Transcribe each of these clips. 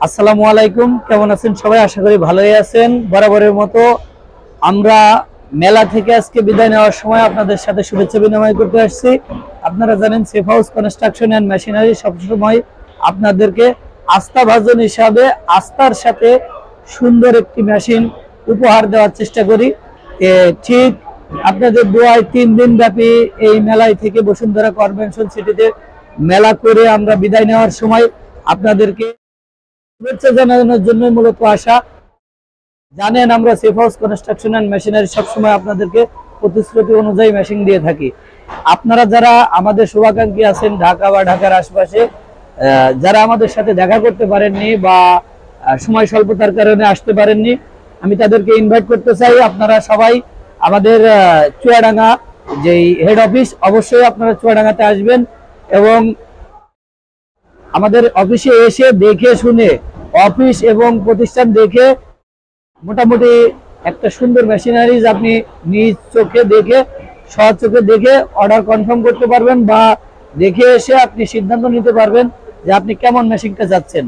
আসসালামু আলাইকুম, কেমন আছেন সবাই? আশা করি ভালোই আছেন। বরাবরের মতো আমরা মেলা থেকে আজকে বিদায় নেওয়ার সময় আপনাদের সাথে শুভেচ্ছা বিনিময় করতে আসছি। আপনারা জানেন safe house construction and machinery সবসময় আপনাদেরকে আস্থাভাজন হিসাবে আস্থার সাথে সুন্দর একটি মেশিন উপহার দেওয়ার চেষ্টা করি। ঠিক আপনাদের দোয়ায় 3 দিন ব্যাপী এই মেলায় থেকে বসুন্ধরা কনভেনশন সিটিতে মেলা করে আমরা বিদায় নেওয়ার সময় আপনাদেরকে শুভেচ্ছা জানানোর জন্য মূলত আসা। জানেন আমরা safe house construction and machinery সবসময় আপনাদেরকে প্রতিশ্রুতি অনুযায়ী মেশিন দিয়ে থাকি। আপনারা যারা আমাদের শুভাকাঙ্ক্ষী আছেন ঢাকা বা ঢাকার আশপাশে, যারা আমাদের সাথে দেখা করতে পারেননি বা সময় স্বল্পতার কারণে আসতে পারেননি, আমি তাদেরকে ইনভাইট করতে চাই। আপনারা সবাই আমাদের চুয়াডাঙ্গা যেই হেড অফিস, অবশ্যই আপনারা চুয়াডাঙ্গাতে আসবেন এবং আমাদের অফিসে এসে দেখে শুনে অফিস এবং প্রতিষ্ঠান দেখে মোটামুটি একটা সুন্দর মেশিনারিজ আপনি নিজ চোখে দেখে সৎ চোখে দেখে অর্ডার কনফার্ম করতে পারবেন বা দেখে এসে আপনি সিদ্ধান্ত নিতে পারবেন যে আপনি কেমন মেশিনটা চাচ্ছেন।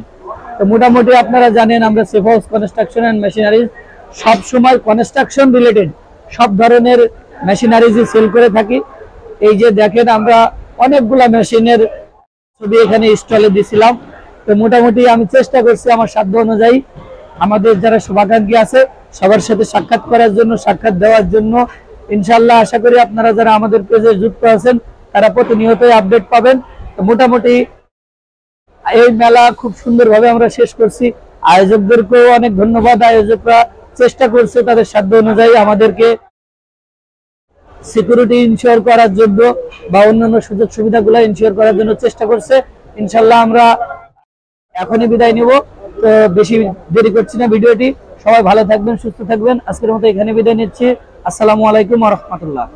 তো মোটামুটি আপনারা জানেন আমরা safe house construction and machineries সব সময় কনস্ট্রাকশন রিলেটেড সব ধরনের মেশিনারিজই সেল করে থাকি। এই যে দেখেন আমরা অনেকগুলা মেশিনের ছবি এখানে স্টলে দিছিলাম। তো মোটামুটি আমি চেষ্টা করছি আমার সাধ্য অনুযায়ী আমাদের যারা শুভাকাঙ্ক্ষী আছে সবার সাথে সাক্ষাৎ করার জন্য, সাক্ষাৎ দেওয়ার জন্য। ইনশাল্লাহ আশা করি আপনারা যারা আমাদের পেজে যুক্ত আছেন তারা প্রতিনিয়তই আপডেট পাবেন। তো মোটামুটি এই মেলা খুব সুন্দরভাবে আমরা শেষ করছি। আয়োজকদেরকেও অনেক ধন্যবাদ। আয়োজকরা চেষ্টা করছে তাদের সাধ্য অনুযায়ী আমাদেরকে সিকিউরিটি ইনশিওর করার জন্য বা অন্যান্য সুযোগ সুবিধাগুলো ইনশিওর করার জন্য চেষ্টা করছে। ইনশাল্লাহ আমরা এখনই বিদায় নিব। তো বেশি দেরি করছি না ভিডিওটি। সবাই ভালো থাকবেন, সুস্থ থাকবেন। আজকের মতো এখানে বিদায় নিচ্ছি। আসসালামু আলাইকুম ওয়া রাহমাতুল্লাহ।